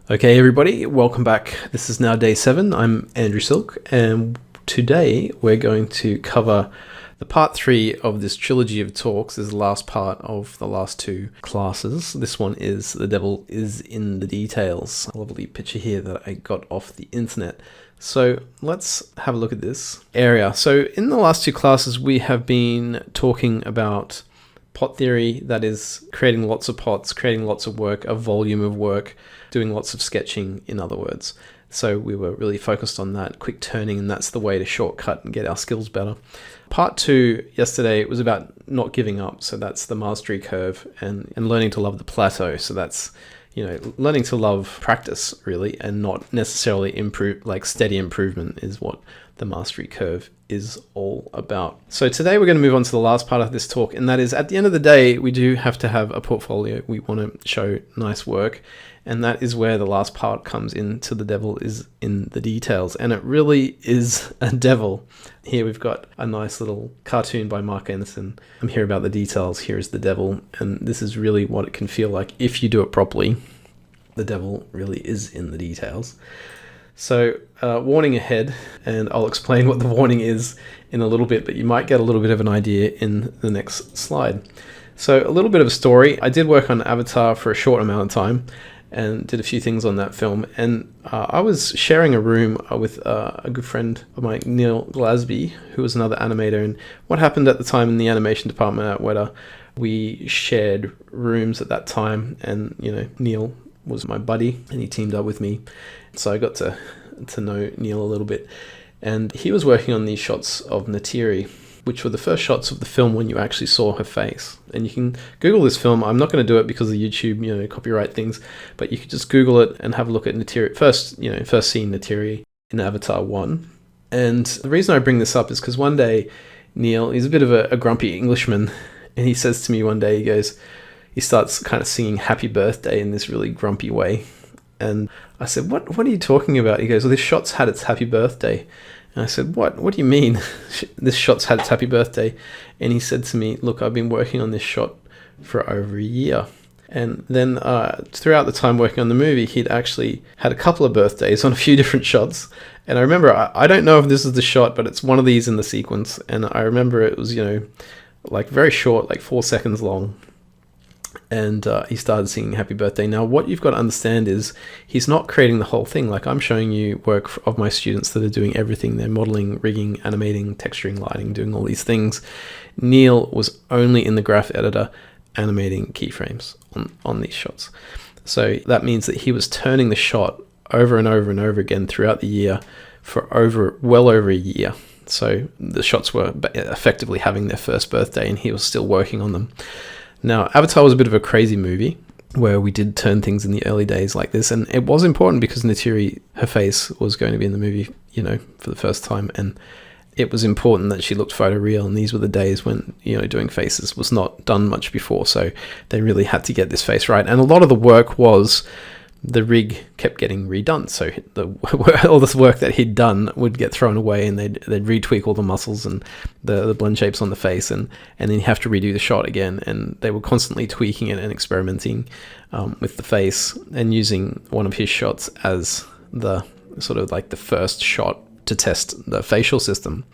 Okay, everybody, welcome back. This is now day 7. I'm Andrew Silke, and today we're going to cover the part 3 of this trilogy of talks. This is the last part of the last 2 classes. This one is The Devil is in the Details. A lovely picture here that I got off the internet. So let's have a look at this area. So in the last 2 classes, we have been talking about pot theory, that is creating lots of pots, creating lots of work, a volume of work, doing lots of sketching, in other words. So we were really focused on that, quick turning, and that's the way to shortcut and get our skills better. Part 2 yesterday was about not giving up, so that's the mastery curve, and learning to love the plateau. So that's, learning to love practice, really, and not necessarily improve, like steady improvement is what the mastery curve is all about. So today we're going to move on to the last part of this talk, and that is, at the end of the day, we do have to have a portfolio. We want to show nice work, and that is where the last part comes into The Devil is in the Details, and it really is a devil. Here we've got a nice little cartoon by Mark Anderson. I'm here about the details. Here is the devil, and this is really what it can feel like if you do it properly. The devil really is in the details. So warning ahead, and I'll explain what the warning is in a little bit, but you might get a little bit of an idea in the next slide. So a little bit of a story. I did work on Avatar for a short amount of time and did a few things on that film, and I was sharing a room with a good friend of mine, Neil Glasby, who was another animator. And what happened at the time in the animation department at Weta, we shared rooms at that time, and Neil was my buddy and he teamed up with me, so I got to know Neil a little bit. And he was working on these shots of Neytiri, which were the first shots of the film when you actually saw her face. And you can Google this film. I'm not going to do it because of YouTube, copyright things, but you could just Google it and have a look at Neytiri. First seeing Neytiri in Avatar 1. And the reason I bring this up is because one day Neil, he's a bit of a grumpy Englishman, and he says to me one day, he starts kind of singing Happy Birthday in this really grumpy way. And I said, what are you talking about? He goes, well, this shot's had its happy birthday. And I said, what do you mean this shot's had its happy birthday? And he said to me, look, I've been working on this shot for over a year. And then throughout the time working on the movie, he'd actually had a couple of birthdays on a few different shots. And I remember, I don't know if this is the shot, but it's one of these in the sequence. And I remember it was, like very short, like 4 seconds long. And he started singing Happy Birthday. Now, what you've got to understand is he's not creating the whole thing. Like, I'm showing you work of my students that are doing everything. They're modeling, rigging, animating, texturing, lighting, doing all these things. Neil was only in the graph editor animating keyframes on these shots. So that means that he was turning the shot over and over and over again throughout the year for well over a year. So the shots were effectively having their first birthday, and he was still working on them. Now, Avatar was a bit of a crazy movie where we did turn things in the early days like this, and it was important because Neytiri, her face was going to be in the movie, for the first time, and it was important that she looked photoreal, and these were the days when, doing faces was not done much before, so they really had to get this face right. And a lot of the work was the rig kept getting redone, so all this work that he'd done would get thrown away, and they'd retweak all the muscles and the blend shapes on the face, and then you have to redo the shot again. And they were constantly tweaking it and experimenting with the face, and using one of his shots as the sort of like the first shot to test the facial system.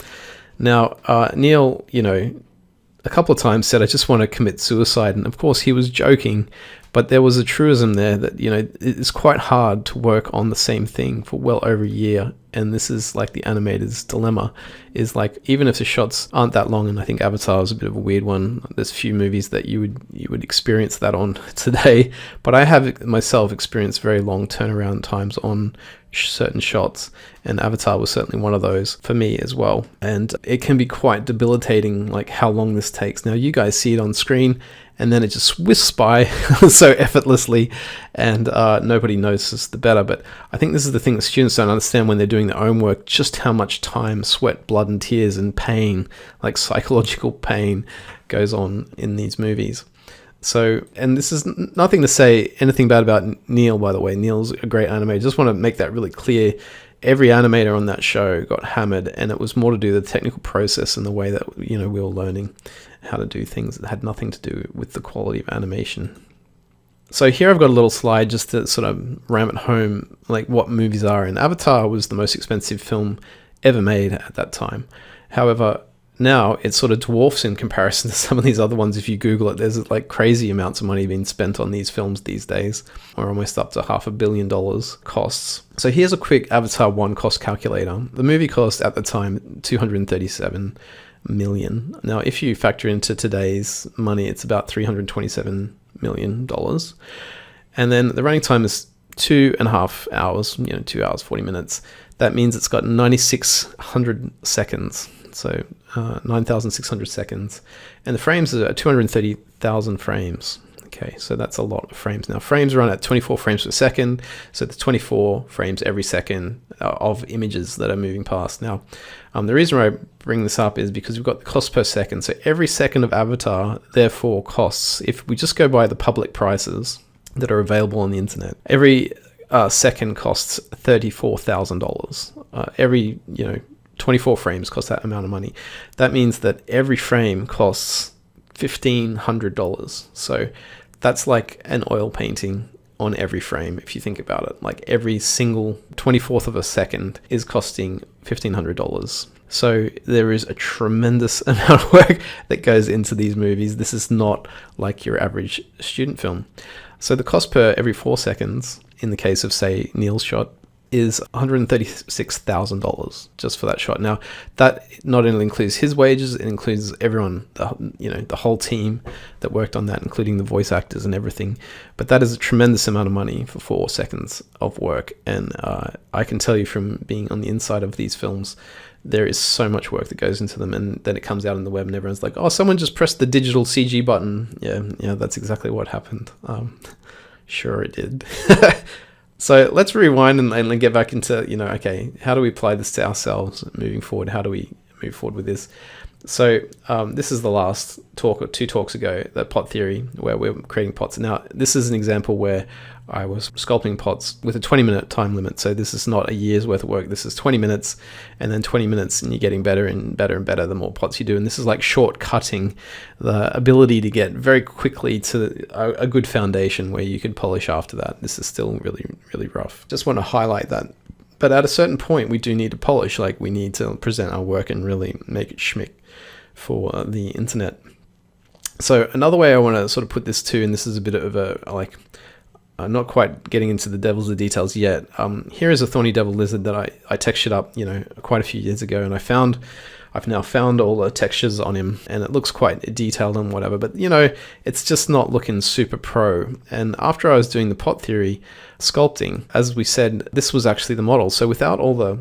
Now, Neil, a couple of times said, I just want to commit suicide, and of course he was joking, but there was a truism there that, it's quite hard to work on the same thing for well over a year. And this is like the animator's dilemma, is like, even if the shots aren't that long, and I think Avatar is a bit of a weird one, there's a few movies that you would experience that on today, but I have myself experienced very long turnaround times on certain shots, and Avatar was certainly one of those for me as well. And it can be quite debilitating, like how long this takes. Now, you guys see it on screen, and then it just whisks by so effortlessly, and nobody notices the better. But I think this is the thing that students don't understand when they're doing their own work, just how much time, sweat, blood, and tears, and pain, like psychological pain, goes on in these movies. So, and this is nothing to say anything bad about Neil, by the way. Neil's a great animator. Just want to make that really clear. Every animator on that show got hammered, and it was more to do with the technical process and the way that, we were learning how to do things that had nothing to do with the quality of animation. So here I've got a little slide just to sort of ram it home, like what movies are. And Avatar was the most expensive film ever made at that time. However, now it sort of dwarfs in comparison to some of these other ones. If you Google it, there's like crazy amounts of money being spent on these films these days. We're almost up to $500 million costs. So here's a quick Avatar 1 cost calculator. The movie cost at the time $237 million. Now, if you factor into today's money, it's about $327 million. And then the running time is 2.5 hours, 2 hours, 40 minutes. That means it's got 9,600 seconds. So 9,600 seconds. And the frames are 230,000 frames. Okay, so that's a lot of frames. Now, frames run at 24 frames per second. So there's 24 frames every second of images that are moving past. Now, the reason why I bring this up is because we've got the cost per second. So every second of Avatar, therefore, costs, if we just go by the public prices that are available on the internet, every second costs $34,000. Every, 24 frames cost that amount of money. That means that every frame costs $1,500. So that's like an oil painting on every frame, if you think about it. Like every single 24th of a second is costing $1,500. So there is a tremendous amount of work that goes into these movies. This is not like your average student film. So the cost per every 4 seconds, in the case of, say, Neil's shot, is $136,000 just for that shot. Now, that not only includes his wages, it includes everyone, the whole team that worked on that, including the voice actors and everything. But that is a tremendous amount of money for 4 seconds of work. And I can tell you from being on the inside of these films, there is so much work that goes into them, and then it comes out on the web and everyone's like, oh, someone just pressed the digital CG button. Yeah, that's exactly what happened. Sure it did. So let's rewind and get back into, okay, how do we apply this to ourselves moving forward? How do we move forward with this? So this is the last talk, or 2 talks ago, that pot theory, where we're creating pots. Now, this is an example where I was sculpting pots with a 20-minute time limit. So this is not a year's worth of work. This is 20 minutes, and then 20 minutes, and you're getting better and better and better the more pots you do. And this is like shortcutting the ability to get very quickly to a good foundation where you could polish after that. This is still really, really rough. Just want to highlight that. But at a certain point, we do need to polish. Like, we need to present our work and really make it schmick for the internet. So another way I want to sort of put this too, and this is a bit of a, not quite getting into the devil's of details yet. Here is a thorny devil lizard that I textured up, quite a few years ago, and I've now found all the textures on him, and it looks quite detailed and whatever, but it's just not looking super pro. And after I was doing the pot theory sculpting, as we said, this was actually the model. So without all the,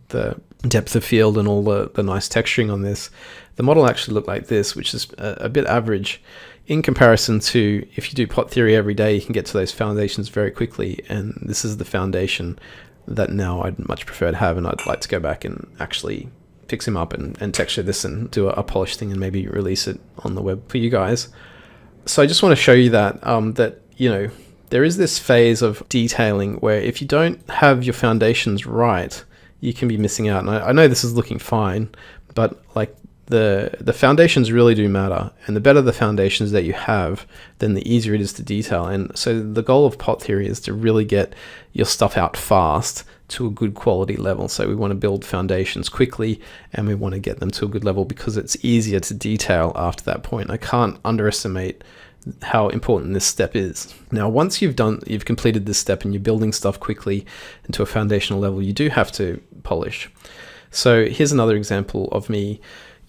the depth of field and all the nice texturing on this, the model actually looked like this, which is a bit average in comparison to, if you do pot theory every day, you can get to those foundations very quickly. And this is the foundation that now I'd much prefer to have, and I'd like to go back and actually fix him up and texture this and do a polish thing and maybe release it on the web for you guys. So I just want to show you that, there is this phase of detailing where if you don't have your foundations right, you can be missing out. And I know this is looking fine, but like the foundations really do matter. And the better the foundations that you have, then the easier it is to detail. And so the goal of pot theory is to really get your stuff out fast to a good quality level. So we want to build foundations quickly, and we want to get them to a good level because it's easier to detail after that point. I can't underestimate how important this step is. Now, once you've completed this step and you're building stuff quickly into a foundational level, you do have to polish. So here's another example of me.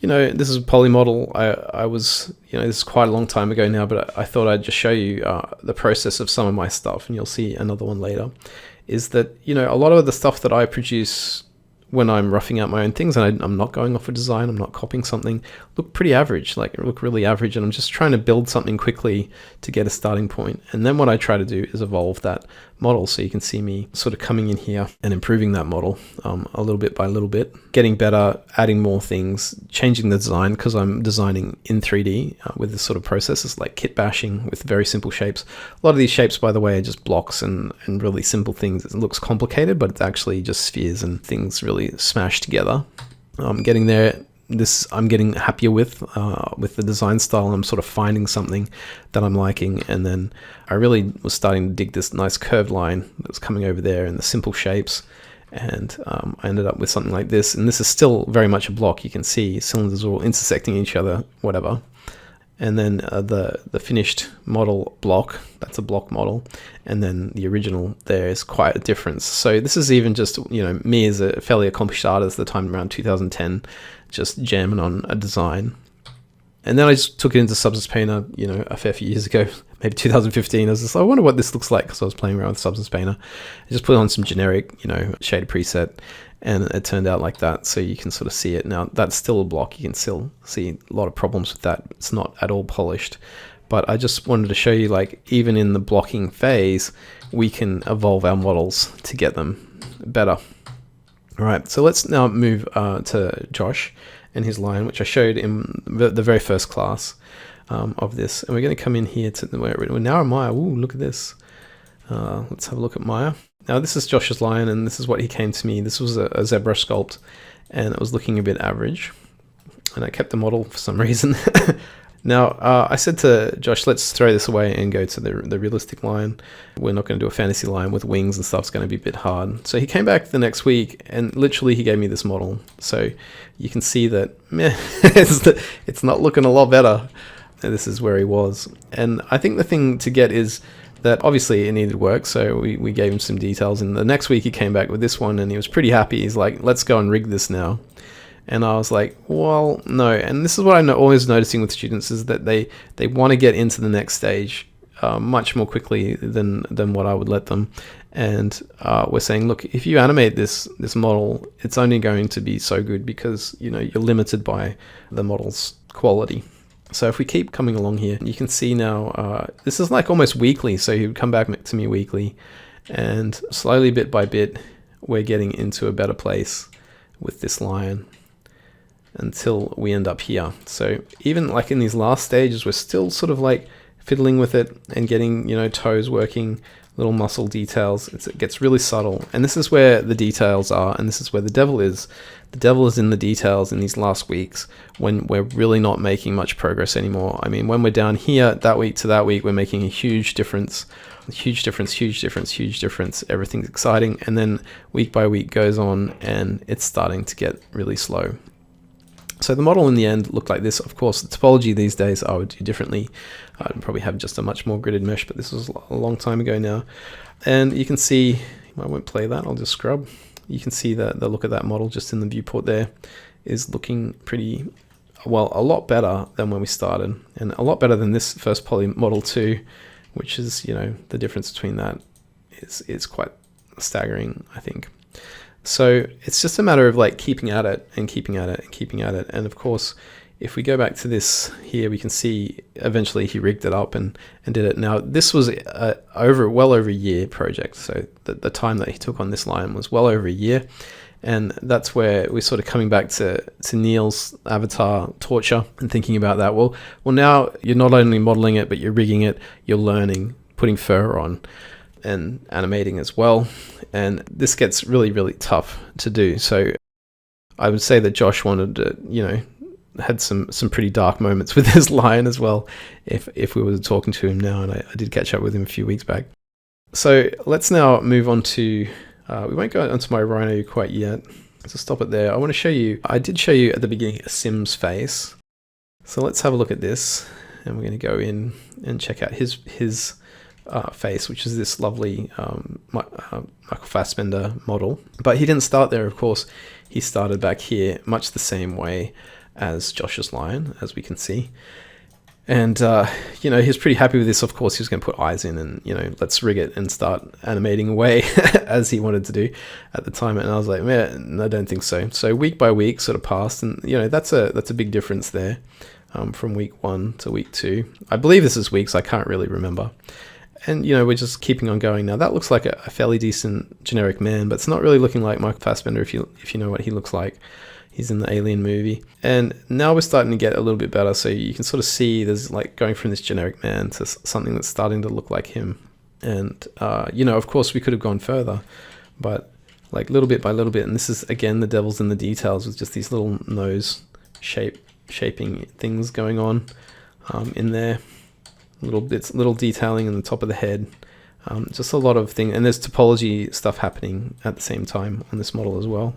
This is a poly model. I was, this is quite a long time ago now, but I thought I'd just show you the process of some of my stuff, and you'll see another one later. Is that, a lot of the stuff that I produce when I'm roughing out my own things, and I'm not going off a design, I'm not copying something, look pretty average, look really average, and I'm just trying to build something quickly to get a starting point. And then what I try to do is evolve that model, so you can see me sort of coming in here and improving that model a little bit by little bit, getting better, adding more things, changing the design, because I'm designing in 3D with this sort of processes like kit bashing with very simple shapes. A lot of these shapes, by the way, are just blocks and really simple things. It looks complicated, but it's actually just spheres and things really smashed together. Getting there, this I'm getting happier with the design style. I'm sort of finding something that I'm liking, and then I really was starting to dig this nice curved line that was coming over there and the simple shapes, and I ended up with something like this. And this is still very much a block. You can see cylinders are all intersecting each other, whatever. And then the finished model block, that's a block model, and then the original there is quite a difference. So this is even just, you know, me as a fairly accomplished artist at the time, around 2010, just jamming on a design. And then I just took it into Substance Painter, you know, a fair few years ago, maybe 2015. I was just like, I wonder what this looks like, because I was playing around with Substance Painter. I just put on some generic, you know, shader preset, and it turned out like that. So you can sort of see it. Now, that's still a block. You can still see a lot of problems with that. It's not at all polished. But I just wanted to show you, like, even in the blocking phase, we can evolve our models to get them better. All right, so let's now move to Josh and his line, which I showed in the very first class of this. And we're going to come in here to where we're now in Maya. Ooh, look at this. Let's have a look at Maya. Now, this is Josh's line, and this is what he came to me. This was a ZBrush sculpt, and it was looking a bit average. And I kept the model for some reason. Now, I said to Josh, let's throw this away and go to the realistic line. We're not going to do a fantasy line with wings and stuff. It's going to be a bit hard. So he came back the next week, and literally he gave me this model. So you can see that it's not looking a lot better. And this is where he was. And I think the thing to get is that obviously it needed work, so we gave him some details. And the next week he came back with this one, and he was pretty happy. He's like, let's go and rig this now. And I was like, well, no. And this is what I'm always noticing with students, is that they want to get into the next stage much more quickly than what I would let them. And we're saying, look, if you animate this model, it's only going to be so good because, you know, you're limited by the model's quality. So if we keep coming along here, you can see now, this is like almost weekly. So he would come back to me weekly, and slowly, bit by bit, we're getting into a better place with this lion until we end up here. So even like in these last stages, we're still sort of like fiddling with it and getting, you know, toes working, little muscle details. It gets really subtle. And this is where the details are, and this is where the devil is. The devil is in the details in these last weeks when we're really not making much progress anymore. I mean, when we're down here, that week to that week, we're making a huge difference. Huge difference, huge difference, huge difference. Everything's exciting. And then week by week goes on, and it's starting to get really slow. So the model in the end looked like this. Of course, the topology these days I would do differently. I'd probably have just a much more gridded mesh, but this was a long time ago now. And you can see, I won't play that, I'll just scrub. You can see that the look of that model just in the viewport there is looking pretty, well, a lot better than when we started, and a lot better than this first poly model too, which is, you know, the difference between that is quite staggering, I think. So it's just a matter of like keeping at it and keeping at it and keeping at it. And of course, if we go back to this here, we can see eventually he rigged it up and did it. Now, this was well over a year project. So the time that he took on this line was well over a year. And that's where we're sort of coming back to Neil's avatar torture and thinking about that. Well, now you're not only modeling it, but you're rigging it, you're learning, putting fur on, and animating as well. And this gets really, really tough to do. So I would say that Josh wanted to, you know, had some pretty dark moments with his line as well, if we were talking to him now. And I did catch up with him a few weeks back. So let's now move on to, we won't go onto my Rhino quite yet. So stop it there. I want to show you, I did show you at the beginning a Sims face. So let's have a look at this. And we're going to go in and check out his face, which is this lovely Michael Fassbender model. But he didn't start there, of course. He started back here, much the same way as Josh's line, as we can see. And, you know, he was pretty happy with this. Of course, he was going to put eyes in and, you know, let's rig it and start animating away as he wanted to do at the time. And I was like, man, I don't think so. So week by week sort of passed, and, you know, that's a big difference there from week 1 to week 2. I believe this is weeks. I can't really remember. And, you know, we're just keeping on going. Now, that looks like a fairly decent generic man, but it's not really looking like Michael Fassbender if you know what he looks like. He's in the Alien movie. And now we're starting to get a little bit better. So you can sort of see there's like going from this generic man to something that's starting to look like him. And, you know, of course we could have gone further, but like little bit by little bit. And this is, again, the devil's in the details with just these little nose shaping things going on in there. Little detailing in the top of the head. Just a lot of things, and there's topology stuff happening at the same time on this model as well.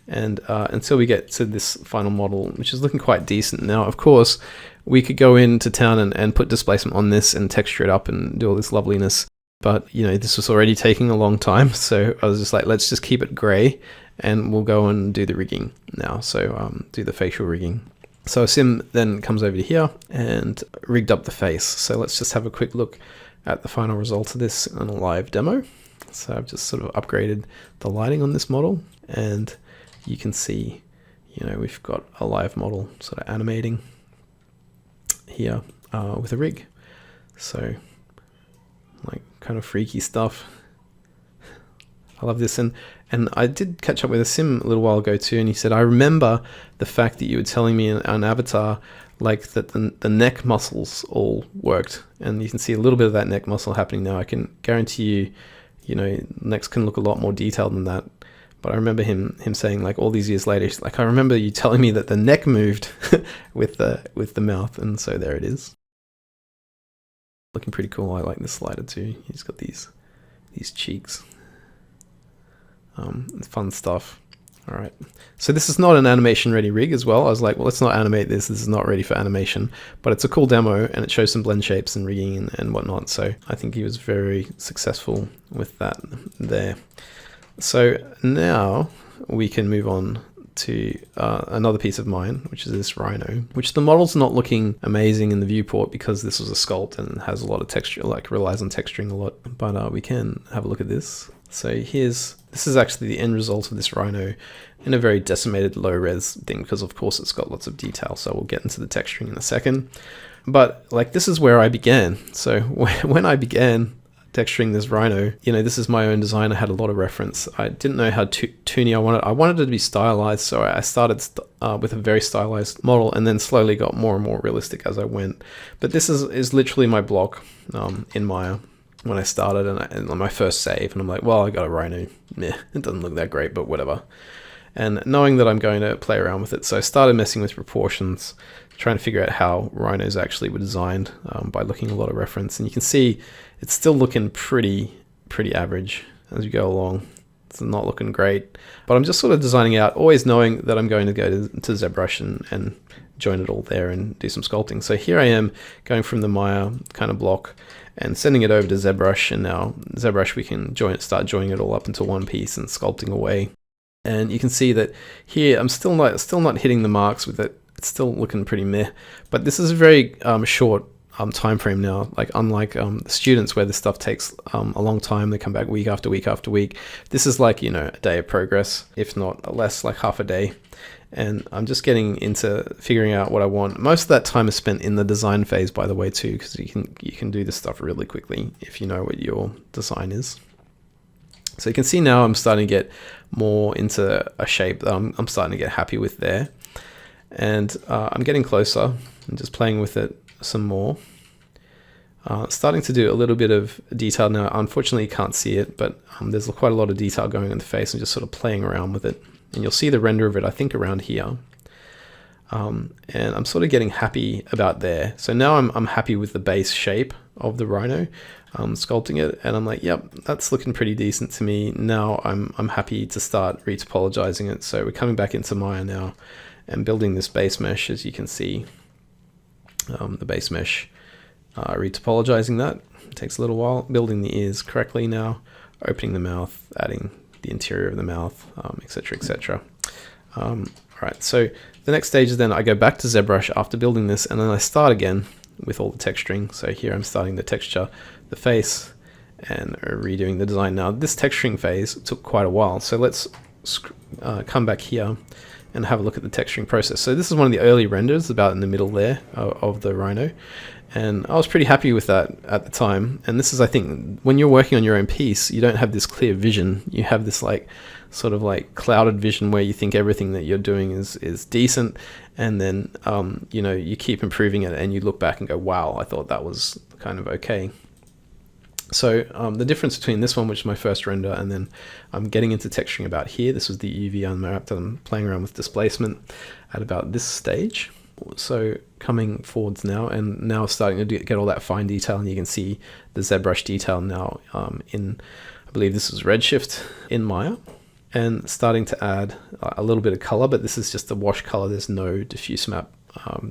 And until we get to this final model, which is looking quite decent. Now, of course, we could go into town and put displacement on this and texture it up and do all this loveliness. But, you know, this was already taking a long time. So I was just like, let's just keep it gray and we'll go and do the rigging now. So do the facial rigging. So Sim then comes over to here and rigged up the face. So let's just have a quick look at the final result of this on a live demo. So I've just sort of upgraded the lighting on this model, and you can see, you know, we've got a live model sort of animating here with a rig. So like kind of freaky stuff. I love this. And I did catch up with a Sim a little while ago too, and he said, I remember the fact that you were telling me on Avatar, like that the neck muscles all worked, and you can see a little bit of that neck muscle happening now. I can guarantee you, you know, necks can look a lot more detailed than that. But I remember him saying, like, all these years later, he's like, I remember you telling me that the neck moved with the mouth, and so there it is. Looking pretty cool. I like this slider too. He's got these cheeks. Fun stuff. All right. So this is not an animation ready rig as well. I was like, well, let's not animate this. This is not ready for animation, but it's a cool demo and it shows some blend shapes and rigging and whatnot. So I think he was very successful with that there. So now we can move on to another piece of mine, which is this Rhino, which the model's not looking amazing in the viewport because this was a sculpt and has a lot of texture, like relies on texturing a lot, but we can have a look at this. So this is actually the end result of this Rhino in a very decimated low res thing, because of course it's got lots of detail. So we'll get into the texturing in a second, but like this is where I began. So when I began texturing this Rhino, you know, this is my own design. I had a lot of reference. I didn't know how toony I wanted it to be stylized, so I started with a very stylized model and then slowly got more and more realistic as I went. But this is literally my block in Maya when I started, and on my first save, and I'm like, well, I got a Rhino. Meh, it doesn't look that great, but whatever. And knowing that I'm going to play around with it, so I started messing with proportions, trying to figure out how Rhinos actually were designed by looking at a lot of reference. And you can see it's still looking pretty average as you go along. It's not looking great, but I'm just sort of designing out, always knowing that I'm going to go to ZBrush and join it all there and do some sculpting. So here I am going from the Maya kind of block and sending it over to ZBrush, and now ZBrush we can start joining it all up into one piece and sculpting away. And you can see that here I'm still not hitting the marks with it. It's still looking pretty meh, but this is a very short time frame now. Like unlike the students where this stuff takes a long time, they come back week after week after week. This is like, you know, a day of progress, if not less, like half a day. And I'm just getting into figuring out what I want. Most of that time is spent in the design phase, by the way, too, because you can do this stuff really quickly if you know what your design is. So you can see now I'm starting to get more into a shape that I'm starting to get happy with there. And I'm getting closer and just playing with it some more. Starting to do a little bit of detail now. Unfortunately, you can't see it, but there's quite a lot of detail going on the face and just sort of playing around with it. And you'll see the render of it, I think, around here. And I'm sort of getting happy about there. So now I'm happy with the base shape of the Rhino, sculpting it, and I'm like, yep, that's looking pretty decent to me. Now I'm happy to start retopologizing it. So we're coming back into Maya now and building this base mesh, as you can see. The base mesh, retopologizing that. It takes a little while. Building the ears correctly now, opening the mouth, adding the interior of the mouth, etc., etc. All right, so the next stage is then I go back to ZBrush after building this, and then I start again with all the texturing. So here I'm starting to texture the face and redoing the design. Now this texturing phase took quite a while, so let's come back here and have a look at the texturing process. So this is one of the early renders, about in the middle there of the Rhino, and I was pretty happy with that at the time. And this is, I think, when you're working on your own piece, you don't have this clear vision. You have this like sort of like clouded vision where you think everything that you're doing is decent, and then you know, you keep improving it and you look back and go, wow, I thought that was kind of okay. So the difference between this one, which is my first render, and then I'm getting into texturing about here. This was the UV unmapped, and I'm playing around with displacement at about this stage. So coming forwards now, and now starting to get all that fine detail, and you can see the ZBrush detail now in, I believe this is Redshift in Maya, and starting to add a little bit of color, but this is just the wash color. There's no diffuse map,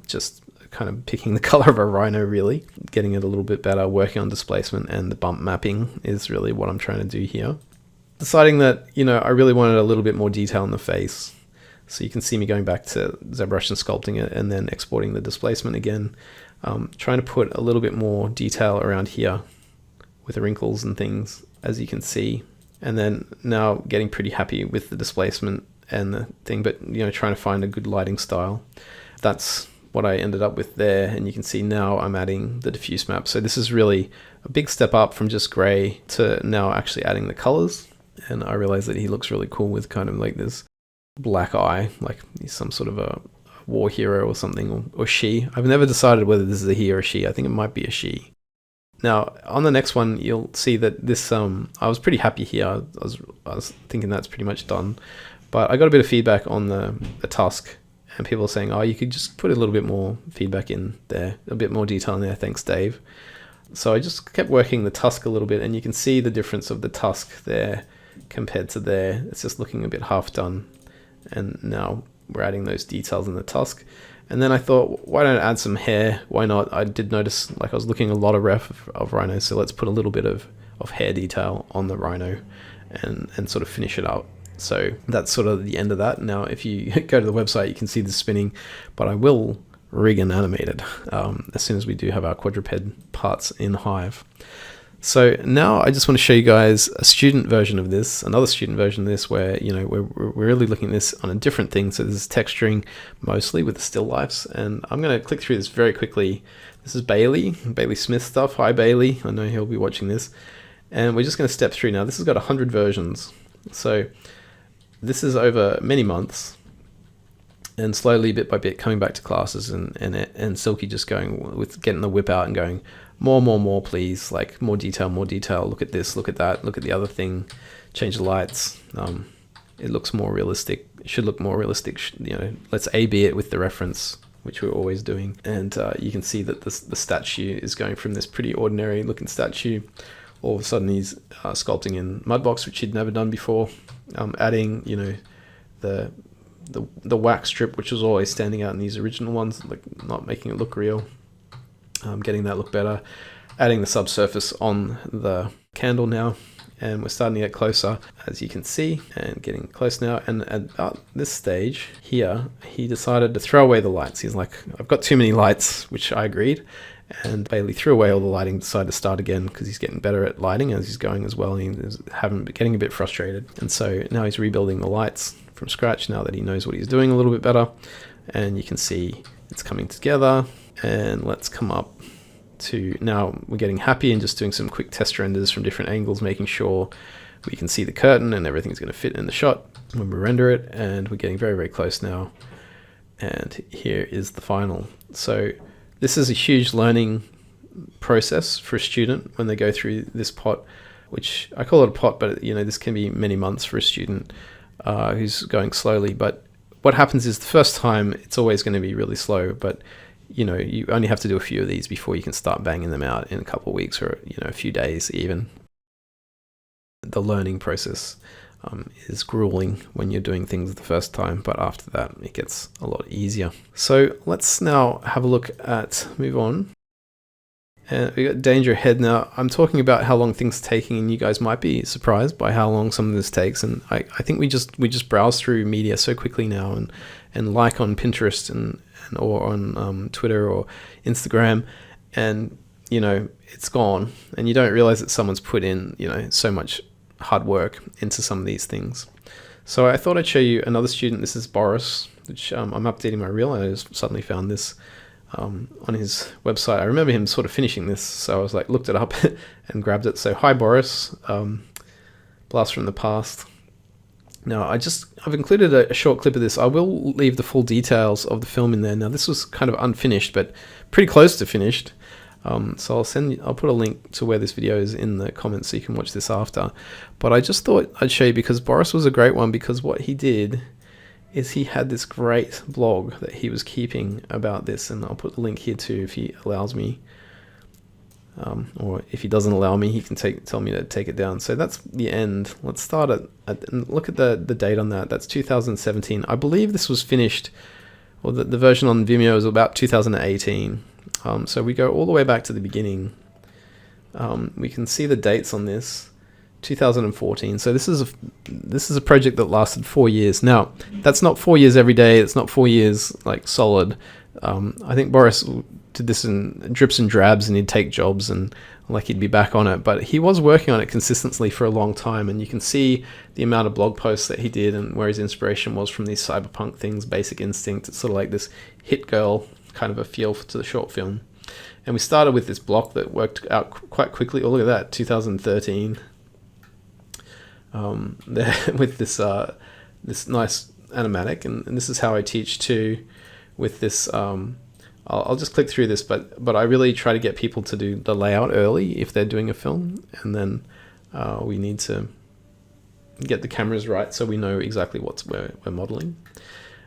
just kind of picking the color of a Rhino, really, getting it a little bit better, working on displacement, and the bump mapping is really what I'm trying to do here. Deciding that, you know, I really wanted a little bit more detail in the face. So you can see me going back to ZBrush and sculpting it, and then exporting the displacement again, trying to put a little bit more detail around here with the wrinkles and things, as you can see. And then now getting pretty happy with the displacement and the thing, but, you know, trying to find a good lighting style. That's what I ended up with there, and you can see now I'm adding the diffuse map. So this is really a big step up from just gray to now actually adding the colors. And I realized that he looks really cool with kind of like this black eye, like he's some sort of a war hero or something, or she. I've never decided whether this is a he or a she. I think it might be a she. Now on the next one, you'll see that this I was pretty happy here. I was thinking that's pretty much done, but I got a bit of feedback on the tusk, and people are saying, oh, you could just put a little bit more feedback in there, a bit more detail in there, thanks Dave. So I just kept working the tusk a little bit, and you can see the difference of the tusk there compared to there. It's just looking a bit half done. And now we're adding those details in the tusk. And then I thought, why don't I add some hair? Why not? I did notice, like, I was looking a lot of ref of Rhino, so let's put a little bit of hair detail on the Rhino and sort of finish it up. So that's sort of the end of that. Now, if you go to the website, you can see the spinning, but I will rig and animate it as soon as we do have our quadruped parts in Hive. So now I just want to show you guys a student version of this, another student version of this, where, you know, we're really looking at this on a different thing. So this is texturing mostly with the still lifes, and I'm going to click through this very quickly. This is Bailey Smith stuff. Hi Bailey, I know he'll be watching this. And we're just going to step through now. This has got 100 versions. So this is over many months, and slowly, bit by bit, coming back to classes, and Silke just going with getting the whip out and going, more, please, like more detail, look at this, look at that, look at the other thing, change the lights. It looks more realistic, it should look more realistic, you know, let's A/B it with the reference, which we're always doing. And you can see that the statue is going from this pretty ordinary looking statue, all of a sudden he's sculpting in Mudbox, which he'd never done before, adding, you know, the wax strip, which was always standing out in these original ones, like not making it look real. Getting that look better, adding the subsurface on the candle now, and we're starting to get closer, as you can see, and getting close now. And at about this stage here, he decided to throw away the lights. He's like, I've got too many lights, which I agreed. And Bailey threw away all the lighting, decided to start again because he's getting better at lighting as he's going as well. And he's getting a bit frustrated. And so now he's rebuilding the lights from scratch now that he knows what he's doing a little bit better. And you can see it's coming together. And let's come up to, now we're getting happy and just doing some quick test renders from different angles, making sure we can see the curtain and everything's going to fit in the shot when we render it. And we're getting very, very close now. And here is the final. So this is a huge learning process for a student when they go through this pot, which I call it a pot, but, you know, this can be many months for a student who's going slowly. But what happens is the first time it's always going to be really slow, but you know, you only have to do a few of these before you can start banging them out in a couple of weeks or, you know, a few days even. The learning process is grueling when you're doing things the first time, but after that it gets a lot easier. So let's now have a look at, move on. And we got danger ahead now. I'm talking about how long things are taking, and you guys might be surprised by how long some of this takes. And I think we just browse through media so quickly now, and like on Pinterest or on Twitter or Instagram, and, you know, it's gone, and you don't realize that someone's put in, you know, so much hard work into some of these things. So I thought I'd show you another student. This is Boris, which I'm updating my reel. I just suddenly found this on his website. I remember him sort of finishing this, so I was like, looked it up and grabbed it. So hi Boris, blast from the past. Now I've included a short clip of this. I will leave the full details of the film in there. Now this was kind of unfinished, but pretty close to finished. So I'll put a link to where this video is in the comments so you can watch this after. But I just thought I'd show you because Boris was a great one, because what he did is he had this great blog that he was keeping about this, and I'll put the link here too if he allows me. Or if he doesn't allow me, he can tell me to take it down. So that's the end. Let's start and look at the date on that. That's 2017. I believe this was finished, or the version on Vimeo is about 2018. So we go all the way back to the beginning. We can see the dates on this, 2014. So this is a project that lasted 4 years. Now, that's not 4 years every day. It's not 4 years like solid. I think Boris did this in drips and drabs, and he'd take jobs and like he'd be back on it, but he was working on it consistently for a long time. And you can see the amount of blog posts that he did and where his inspiration was from these cyberpunk things, Basic Instinct. It's sort of like this hit girl kind of a feel to the short film. And we started with this block that worked out quite quickly. Oh, look at that, 2013. There with this this nice animatic, and this is how I teach too, with this. I'll just click through this, but I really try to get people to do the layout early if they're doing a film, and then we need to get the cameras right so we know exactly what we're modeling.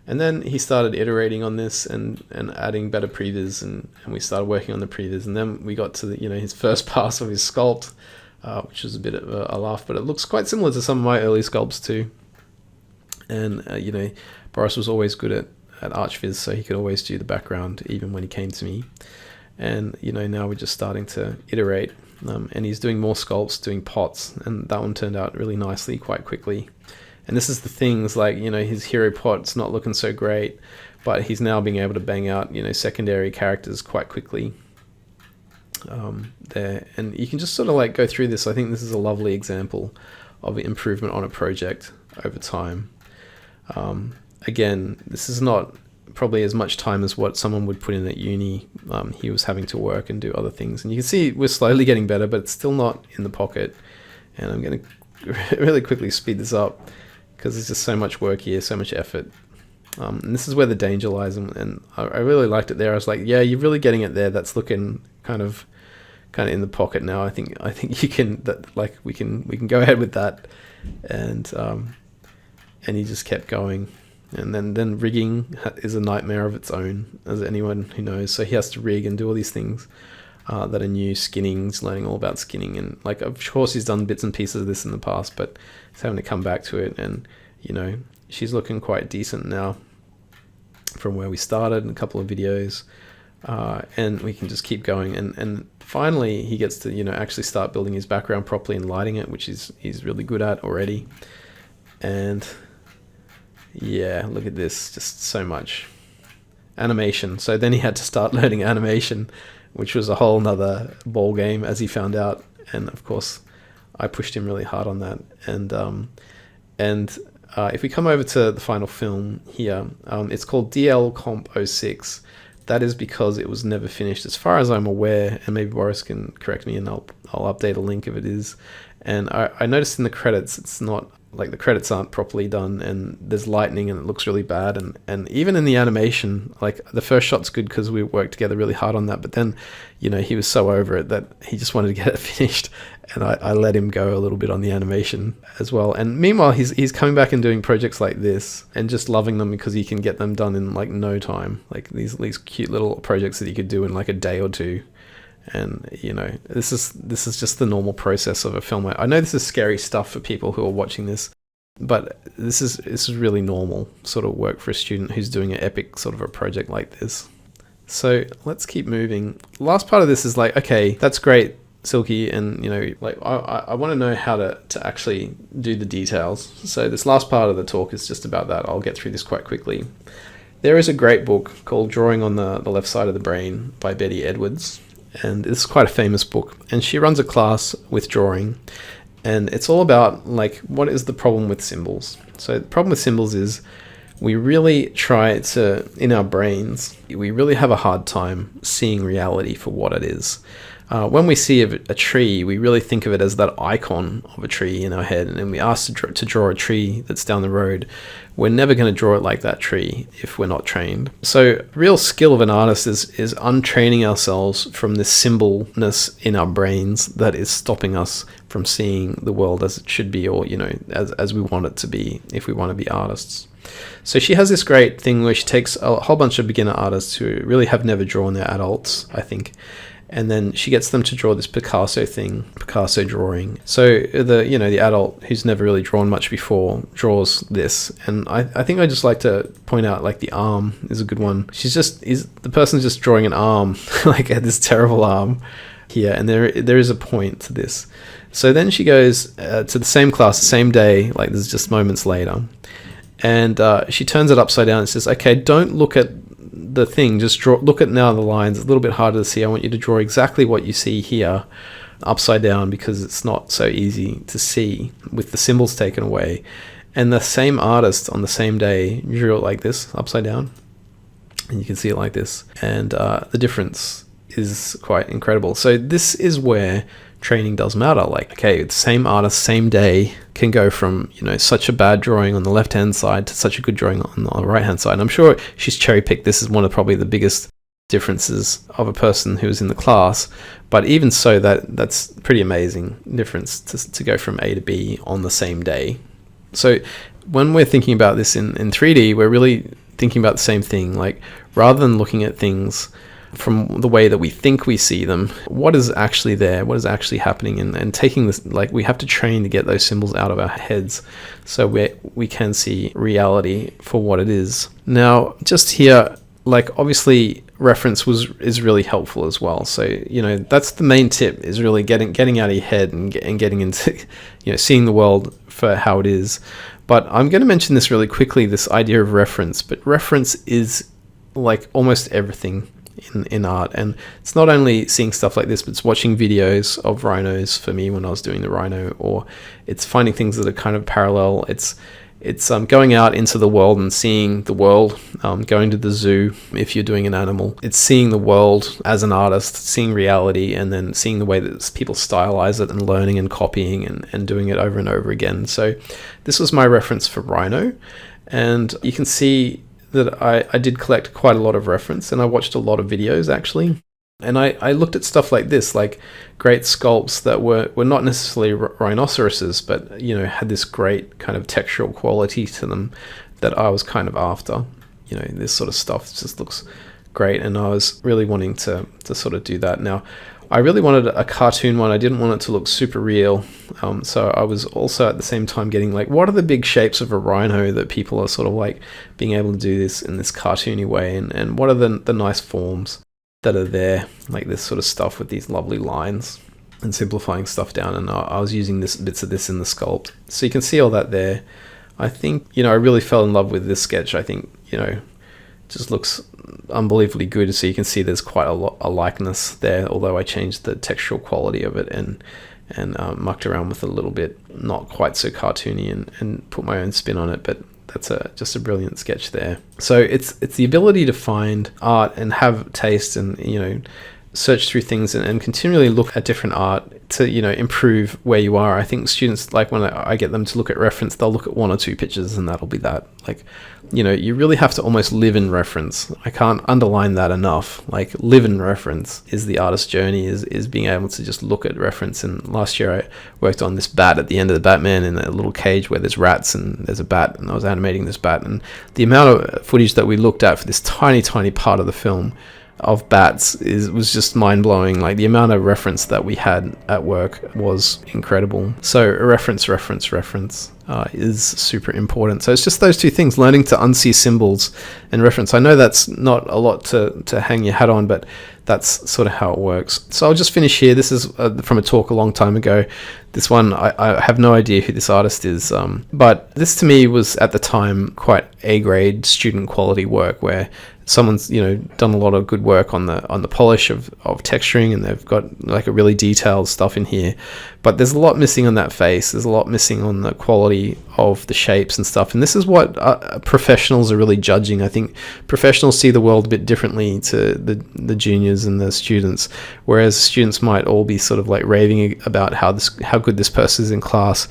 And then he started iterating on this and adding better previs, and we started working on the previs, and then we got to the, his first pass of his sculpt, which was a bit of a laugh, but it looks quite similar to some of my early sculpts too. And Boris was always good at ArchViz, so he could always do the background even when he came to me. And now we're just starting to iterate, and he's doing more sculpts, doing pots, and that one turned out really nicely quite quickly. And this is the things like, his hero pot's not looking so great, but he's now being able to bang out, secondary characters quite quickly there. And you can just sort of like go through this. I think this is a lovely example of improvement on a project over time. Again, this is not probably as much time as what someone would put in at uni. He was having to work and do other things. And you can see we're slowly getting better, but it's still not in the pocket. And I'm going to really quickly speed this up because there's just so much work here, so much effort. And this is where the danger lies. And I really liked it there. I was like, yeah, you're really getting it there. That's looking kind of in the pocket now. I think you can, we can go ahead with that. And he just kept going. And then rigging is a nightmare of its own, as anyone who knows. So he has to rig and do all these things that are new. Skinnings, learning all about skinning, and of course he's done bits and pieces of this in the past, but he's having to come back to it. And she's looking quite decent now from where we started in a couple of videos, and we can just keep going. And finally he gets to actually start building his background properly and lighting it, which he's really good at already. And yeah, look at this, just so much animation. So then he had to start learning animation, which was a whole nother ball game, as he found out. And of course I pushed him really hard on that. And if we come over to the final film here, it's called DL Comp 06. That is because it was never finished as far as I'm aware, and maybe Boris can correct me and I'll update a link if it is. And I noticed in the credits, it's not like the credits aren't properly done, and there's lightning and it looks really bad. And even in the animation, like the first shot's good because we worked together really hard on that, but then he was so over it that he just wanted to get it finished, and I let him go a little bit on the animation as well. And meanwhile he's coming back and doing projects like this and just loving them because he can get them done in like no time, like these cute little projects that he could do in like a day or two. And this is just the normal process of a film. I know this is scary stuff for people who are watching this, but this is really normal sort of work for a student who's doing an epic sort of a project like this. So let's keep moving. The last part of this is like, okay, that's great, Silke, and I want to know how to actually do the details. So this last part of the talk is just about that. I'll get through this quite quickly. There is a great book called Drawing on the Left Side of the Brain by Betty Edwards. And it's quite a famous book, and she runs a class with drawing, and it's all about like, what is the problem with symbols? So the problem with symbols is we really try to, in our brains, we really have a hard time seeing reality for what it is. when we see a tree, we really think of it as that icon of a tree in our head, and we ask to draw a tree that's down the road. We're never going to draw it like that tree if we're not trained. So real skill of an artist is untraining ourselves from this symbolness in our brains that is stopping us from seeing the world as it should be, or as we want it to be if we want to be artists. So she has this great thing where she takes a whole bunch of beginner artists who really have never drawn their adults, I think, and then she gets them to draw this Picasso drawing. So the adult who's never really drawn much before draws this, and I think I just like to point out, like, the arm is a good one. The person's just drawing an arm, like this terrible arm here, and there is a point to this. So then she goes to the same class, the same day, like this is just moments later, and she turns it upside down and says, okay, don't look at the thing, just look at now the lines. It's a little bit harder to see. I want you to draw exactly what you see here upside down, because it's not so easy to see with the symbols taken away. And the same artist on the same day drew it like this, upside down, and you can see it like this, and the difference is quite incredible. So this is where training does matter. Like, okay, the same artist, same day, can go from such a bad drawing on the left hand side to such a good drawing on the right hand side. And I'm sure she's cherry picked. This is one of probably the biggest differences of a person who was in the class, but even so, that's pretty amazing difference to go from A to B on the same day. So when we're thinking about this in 3D, we're really thinking about the same thing. Like, rather than looking at things from the way that we think we see them, what is actually there, what is actually happening, and taking this, like, we have to train to get those symbols out of our heads so we can see reality for what it is. Now, just here, like, obviously reference is really helpful as well. So that's the main tip, is really getting out of your head and getting into seeing the world for how it is. But I'm going to mention this really quickly, this idea of reference. But reference is like almost everything in art, and it's not only seeing stuff like this, but it's watching videos of rhinos for me when I was doing the rhino, or it's finding things that are kind of parallel. It's going out into the world and seeing the world, going to the zoo if you're doing an animal. It's seeing the world as an artist, seeing reality, and then seeing the way that people stylize it, and learning and copying and doing it over and over again. So this was my reference for Rhino, and you can see that I did collect quite a lot of reference, and I watched a lot of videos actually. And I looked at stuff like this, like great sculpts that were not necessarily rhinoceroses, but had this great kind of textural quality to them that I was kind of after. This sort of stuff just looks great, and I was really wanting to sort of do that. Now, I really wanted a cartoon one. I didn't want it to look super real. So I was also at the same time getting, like, what are the big shapes of a rhino that people are sort of like being able to do this in this cartoony way, and what are the nice forms that are there, like this sort of stuff with these lovely lines, and simplifying stuff down. And I was using bits of this in the sculpt, so you can see all that there. I think I really fell in love with this sketch. I think it just looks unbelievably good. So you can see there's quite a likeness there, although I changed the textural quality of it and mucked around with it a little bit, not quite so cartoony, and put my own spin on it. But that's just a brilliant sketch there. So it's the ability to find art and have taste, and search through things and continually look at different art to improve where you are. I think students, like, when I get them to look at reference, they'll look at one or two pictures and that'll be that. Like, you really have to almost live in reference. I can't underline that enough. Like, live in reference is the artist's journey, is being able to just look at reference. And last year I worked on this bat at the end of the Batman in a little cage where there's rats and there's a bat, and I was animating this bat, and the amount of footage that we looked at for this tiny part of the film of bats was just mind-blowing. Like, the amount of reference that we had at work was incredible. So reference is super important. So it's just those two things, learning to unsee symbols and reference. I know that's not a lot to hang your hat on, but that's sort of how it works. So I'll just finish here. This is from a talk a long time ago. This one, I have no idea who this artist is, but this to me was at the time quite A-grade student quality work, where someone's, you know, done a lot of good work on the polish of texturing, and they've got like a really detailed stuff in here. But there's a lot missing on that face. There's a lot missing on the quality of the shapes and stuff. And this is what professionals are really judging. I think professionals see the world a bit differently to the juniors and the students, whereas students might all be sort of like raving about how good this person is in class.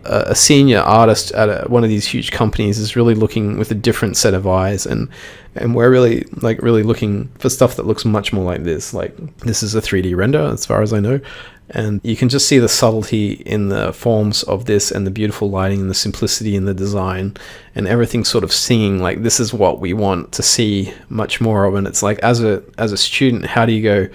A senior artist at one of these huge companies is really looking with a different set of eyes, and we're really looking for stuff that looks much more like this. Like, this is a 3D render as far as I know, and you can just see the subtlety in the forms of this, and the beautiful lighting, and the simplicity in the design, and everything sort of singing like this is what we want to see much more of. And it's like, as a student, how do you go,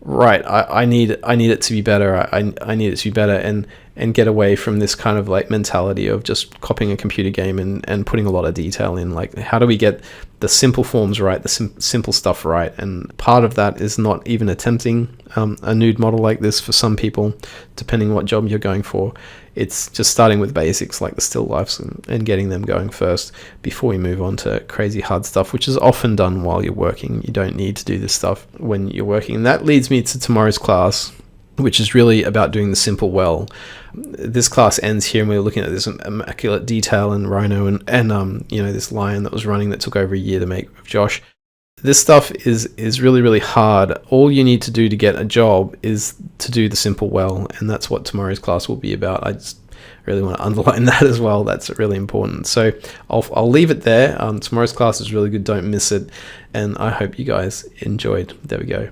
right, I need it to be better, I need it to be better, and get away from this kind of like mentality of just copying a computer game and putting a lot of detail in. Like, how do we get the simple forms right, the simple stuff right? And part of that is not even attempting a nude model like this for some people, depending what job you're going for. It's just starting with basics like the still lifes and getting them going first before we move on to crazy hard stuff, which is often done while you're working. You don't need to do this stuff when you're working. And that leads me to tomorrow's class, which is really about doing the simple well. This class ends here, and we're looking at this immaculate detail in Rhino and you know, this lion that was running that took over a year to make with Josh. This stuff is really, really hard. All you need to do to get a job is to do the simple well, and that's what tomorrow's class will be about. I just really want to underline that as well. That's really important. So I'll leave it there. Tomorrow's class is really good. Don't miss it, and I hope you guys enjoyed. There we go.